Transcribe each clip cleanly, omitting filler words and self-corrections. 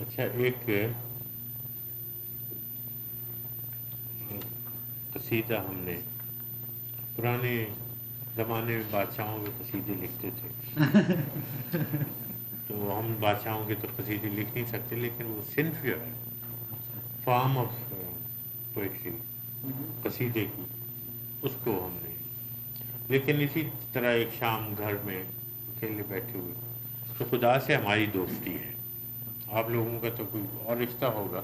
اچھا، ایک قصیدہ ہم نے پرانے زمانے میں بادشاہوں کے قصیدے لکھتے تھے، تو ہم بادشاہوں کے تو قصیدے لکھ نہیں سکتے، لیکن وہ صنف جو ہے فارم آف پوئٹری قصیدے کی، اس کو ہم نے، لیکن اسی طرح ایک شام گھر میں اکیلے بیٹھے ہوئے تو خدا سے ہماری دوستی ہے. آپ لوگوں کا تو کوئی اور رشتہ ہوگا.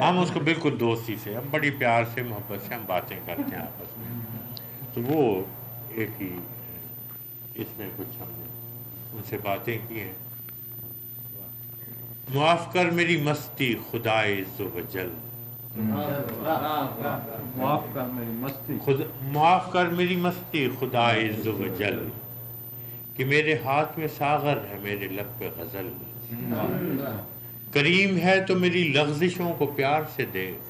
ہم اس کو بالکل دوستی سے، ہم بڑی پیار سے محبت سے ہم باتیں کرتے ہیں آپس میں. تو وہ ایک ہی اس میں کچھ ہم نے ان سے باتیں کی ہیں. معاف کر میری مستی خدائے عز و جل، معاف کر میری مستی خدائے عز و جل، کہ میرے ہاتھ میں ساغر ہے میرے لب پہ غزل. کریم ہے تو میری لغزشوں کو پیار سے دیکھ،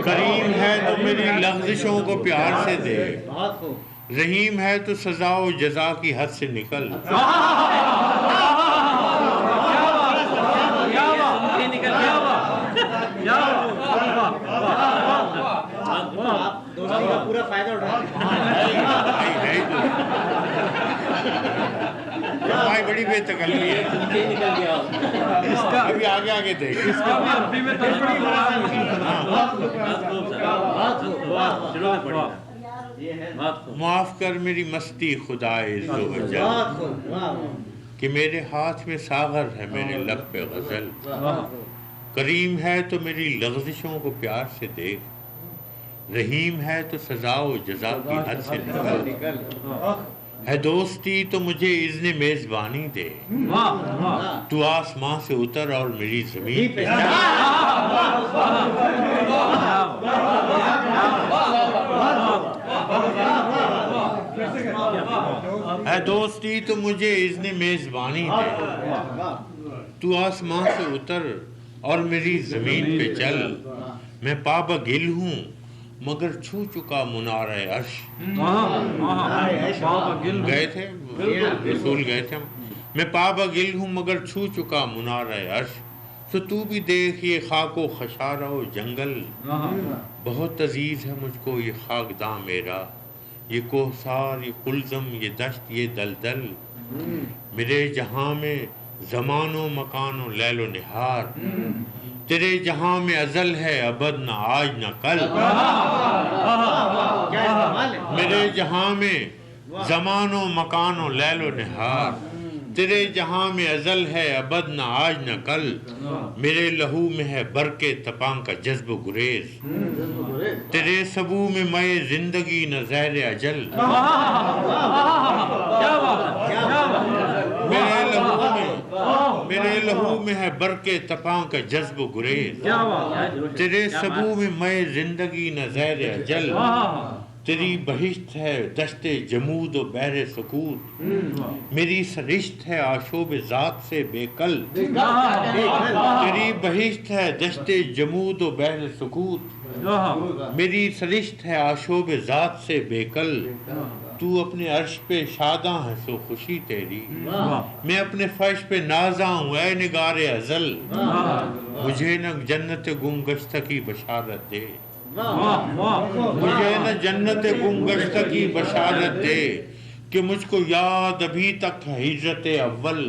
کریم ہے تو میری لغزشوں کو پیار سے دیکھ، رحیم ہے تو سزا و جزا کی حد سے نکل. پورا فائدہ اٹھا بھائی بڑی بے تکلفی ہے. ابھی آگے آگے دیکھ. معاف کر میری مستی خدائے عز و جل، کہ میرے ہاتھ میں ساغر ہے میرے لب پہ غزل. کریم ہے تو میری لغزشوں کو پیار سے دیکھ، رحیم ہے تو سزا و جزا کی حد سے نکل. ہے دوستی تو مجھے اذن میزبانی دے، تو آسمان سے اتر اور میری زمین پہ چل. ہے دوستی تو مجھے اذن میزبانی دے، تو آسمان سے اتر اور میری زمین پہ چل. میں پابگل ہوں مگر چھو چکا منارہ عرش. گئے تھے رسول گئے تھے. میں پابگل ہوں مگر چھو چکا منارہ عرش. تو تو بھی دیکھ یہ خاک و خشارہ و جنگل، بہت عزیز ہے مجھ کو یہ خاکداں میرا، یہ کوہسار، یہ قلزم، یہ دشت، یہ دلدل. میرے جہاں میں زمان و مکان و لیل و نہار، تیرے جہاں میں ازل ہے ابد نہ آج نہ کل. میرے جہاں میں زمان و مکان و لیل و نہار، تیرے جہاں میں ازل ہے ابد نہ آج نہ کل. میرے لہو میں ہے برق تپاں کا جذب و گریز، تیرے سبو میں مئے زندگی نہ زہر اجل. میرے لہو میں ہے برق تپاں کا جذب و گریز، تیرے سبو میں مئے زندگی نہ زہر اجل. تیری بہشت ہے دشت جمود و بحر سکوت، میری سرشت ہے آشوب ذات سے بے کل. تیری بہشت ہے دشت جمود و بحر سکوت، میری سرشت ہے آشوب ذات سے بے کل. تو اپنے عرش پہ شاداں ہے سو خوشی تیری، میں اپنے فرش پہ نازاں ہوں اے نگار ازل. مجھے نہ جنت گمگشتہ کی بشارت دے، مجھے نہ جنت گمگشتہ کی بشارت دے، کہ مجھ کو یاد ابھی تک ہے ہجرت اول.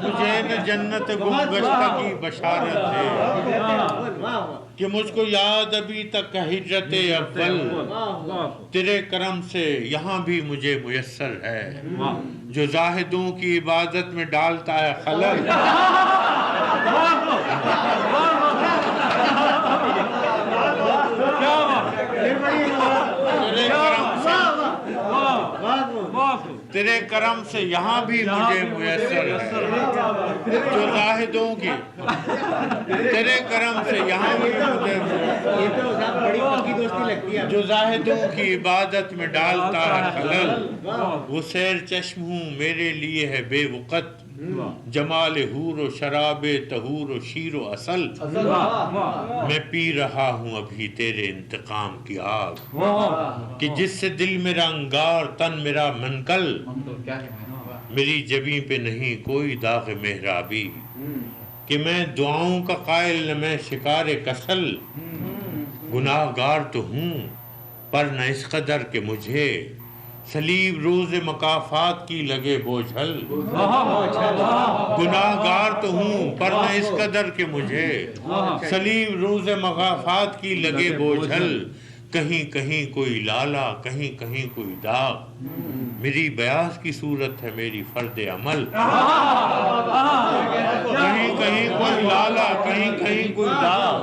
مجھے نہ جنت گمگشتہ کی بشارت دے، کہ مجھ کو یاد ابھی تک ہے ہجرت اول. تیرے کرم سے یہاں بھی مجھے میسر ہے، جو زاہدوں کی عبادت میں ڈالتا ہے خلل. تیرے کرم سے یہاں بھی مجھے میسر ہے جو زاہدوں کی، تیرے کرم سے یہاں بھی مجھے جو زاہدوں کی عبادت میں ڈالتا ہے خلل، وہ سیر چشم ہوں میرے لیے ہے بے وقت، جمال حور و شراب طہور و شیر و عسل، میں پی رہا ہوں ابھی تیرے انتقام کی آگ، کہ جس سے دل میرا انگار تن میرا منکل، میری جبیں پہ نہیں کوئی داغ محرابی، کہ میں دعاؤں کا قائل نہ میں شکار کسل، گناہ گار تو ہوں پر نہ اس قدر کہ مجھے صلیب روز مکافات کی لگے بوجھل، گناہ گار تو ہوں پر نہ اس قدر کہ مجھے صلیب روز مکافات کی لگے بوجھل، کہیں کہیں کوئی لالا کہیں کہیں کوئی داغ، میری بیاض کی صورت ہے میری فرد عمل، کہیں کہیں کوئی لالا کہیں کہیں کوئی داغ،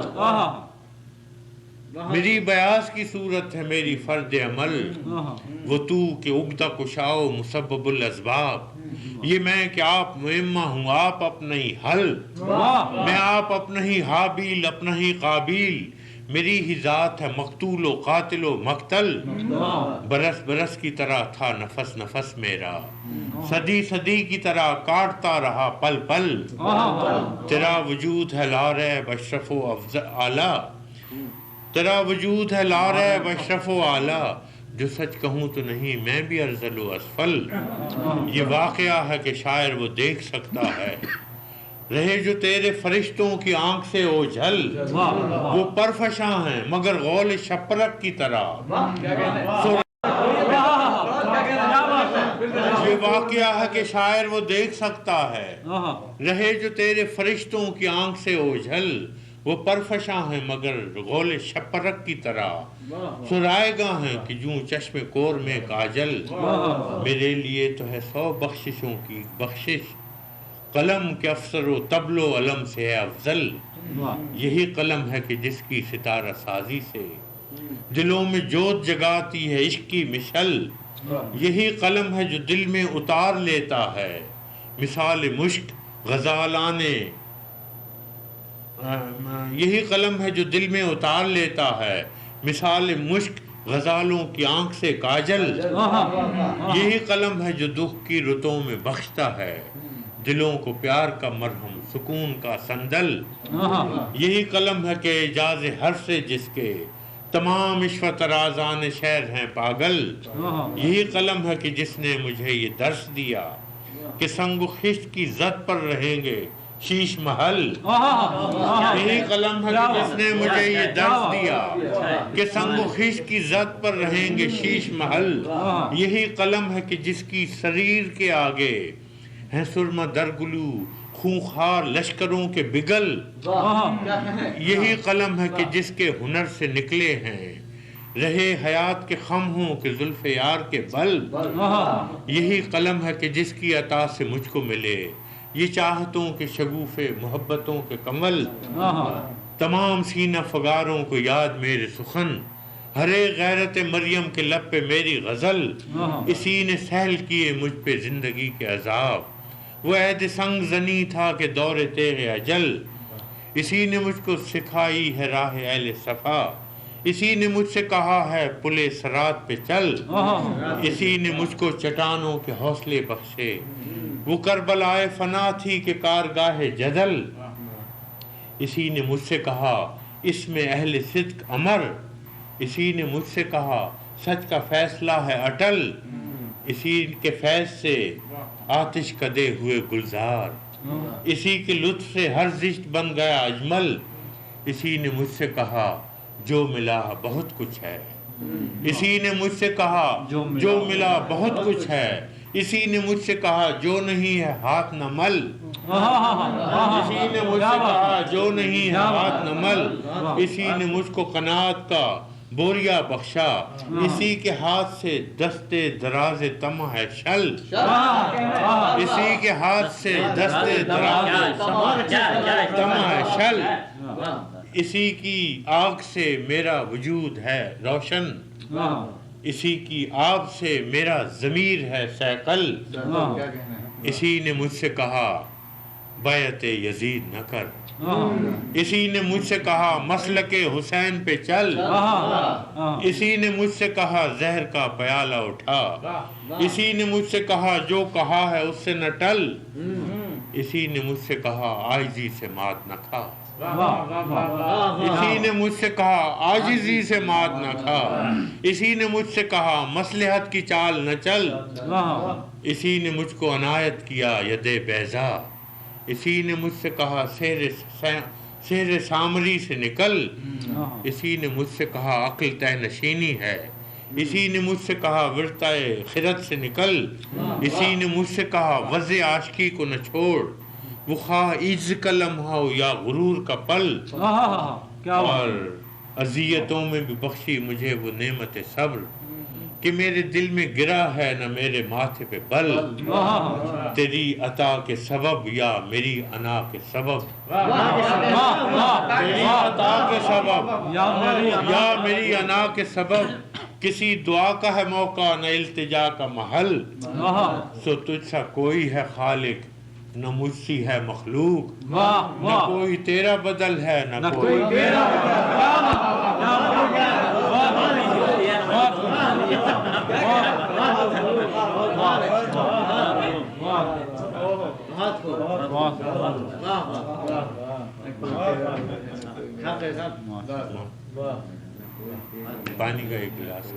میری بیاض کی صورت ہے میری فرد عمل، وہ تو کہ عقدہ کشاؤ مسبب الاسباب، یہ میں کہ آپ معمہ ہوں آپ اپنا ہی حل، میں آپ اپنا ہی حابیل اپنا ہی قابیل، میری ہی ذات ہے مقتول و قاتل و مقتل، برس برس کی طرح تھا نفس نفس میرا، صدی صدی کی طرح کاٹتا رہا پل پل، تیرا وجود ہے لا ریب اشرف و اعلیٰ، تیرا وجود ہے لا ریب اشرف و اعلیٰ، جو سچ کہوں تو نہیں میں بھی ارذل و اسفل، یہ واقعہ ہے کہ شاعر وہ دیکھ سکتا ہے، رہے جو تیرے فرشتوں کی آنکھ سے اوجھل، وہ پرفشاں ہیں مگر غول شپرک کی طرح، یہ واقعہ ہے کہ شاعر وہ دیکھ سکتا ہے، رہے جو تیرے فرشتوں کی آنکھ سے اوجھل، وہ پرفشاں ہیں مگر غول شپرک کی طرح، سرائے گاں ہیں کہ جوں چشم کور میں کاجل، میرے لیے تو ہے 100 بخششوں کی بخشش، قلم کے افسر و طبل و علم سے ہے افضل، یہی قلم ہے کہ جس کی ستارہ سازی سے دلوں میں جوت جگاتی ہے عشق کی مشل، یہی قلم ہے جو دل میں اتار لیتا ہے مثال مشک غزالانے، یہی قلم ہے جو دل میں اتار لیتا ہے مثال مشک غزالوں کی آنکھ سے کاجل، یہی قلم ہے جو دکھ کی رتوں میں بخشتا ہے دلوں کو پیار کا مرہم سکون کا سندل، یہی قلم ہے کہ اعجاز ہر سے جس کے تمام عشوت رازان شہر ہیں پاگل، یہی قلم ہے کہ جس نے مجھے یہ درس دیا کہ سنگ و خشت کی زد پر رہیں گے شیش محل، یہی قلم ہے کہ جس نے مجھے یہ درس دیا کہ سنگ و خشت کی زد پر رہیں گے شیش محل، یہی قلم ہے کہ جس کی سریر کے آگے ہیں سرمہ درگلو خونخوار لشکروں کے بگل، یہی قلم ہے کہ جس کے ہنر سے نکلے ہیں رہے حیات کے خم ہوں کہ زلف یار کے بل، یہی قلم ہے کہ جس کی عطا سے مجھ کو ملے یہ چاہتوں کے شگوفے محبتوں کے کمل، تمام سینہ فگاروں کو یاد میرے سخن، ہر ایک غیرت مریم کے لب پہ میری غزل، اسی نے سہل کیے مجھ پہ زندگی کے عذاب، وہ عہد سنگ زنی تھا کہ دور تیغ اجل، اسی نے مجھ کو سکھائی ہے راہ اہل صفا، اسی نے مجھ سے کہا ہے پل صراط پہ چل، اسی نے مجھ کو چٹانوں کے حوصلے بخشے، وہ کربلائے فنا تھی کہ کارگاہ جدل، اسی نے مجھ سے کہا اس میں اہل صدق امر، اسی نے مجھ سے کہا سچ کا فیصلہ ہے اٹل، اسی کے فیض سے آتش کدے ہوئے گلزار، اسی کے لطف سے ہر زشت بن گیا اجمل، اسی نے مجھ سے کہا جو ملا بہت کچھ ہے، اسی نے مجھ سے کہا جو ملا بہت کچھ ہے، اسی نے مجھ سے کہا جو نہیں ہے ہاتھ نہ مل، اسی نے مجھ سے کہا جو نہیں ہے ہاتھ نہ مل، اسی نے مجھ کو قناعت کا بوریا بخشا، اسی کے ہاتھ سے دستے دراز طمع ہے شل، اسی کے ہاتھ سے دستے دراز طمع ہے شل، اسی کی آگ سے میرا وجود ہے روشن، اسی کی آب سے میرا ضمیر ہے سیقل، اسی نے مجھ سے کہا بیعت یزید نہ کر، اسی نے مجھ سے کہا مسلک حسین پہ چل، اسی نے مجھ سے کہا زہر کا پیالہ اٹھا، اسی نے مجھ سے کہا جو کہا ہے اس سے نہ ٹل، اسی نے مجھ سے کہا عاجزی سے مات نہ کھا، اسی نے مجھ سے کہا عاجزی سے مات نہ کھا، اسی نے مجھ سے کہا مصلحت کی چال نہ چل، اسی نے مجھ کو عنایت کیا ید بیضا، اسی نے مجھ سے کہا سیر سامری سے نکل، اسی نے مجھ سے کہا عقل تہ نشینی ہے، اسی نے مجھ سے کہا ورثۂ خرد سے نکل، اسی نے مجھ سے کہا وضع عاشقی کو نہ چھوڑ، وہ خواہ عجز کا لمحہ ہو یا غرور کا پل، اور اذیتوں میں بھی بخشی مجھے وہ نعمت صبر کہ میرے دل میں گرا ہے نہ میرے ماتھے پہ بل، تیری عطا کے سبب یا میری انا کے سبب، تیری عطا کے سبب یا میری انا کے سبب، کسی دعا کا ہے موقع نہ التجا کا محل، سو تجھ سا کوئی ہے خالق نہ مجھ سی ہے مخلوق، نہ کوئی تیرا بدل ہے نہ کوئی میرا پانی کا ایک گلاس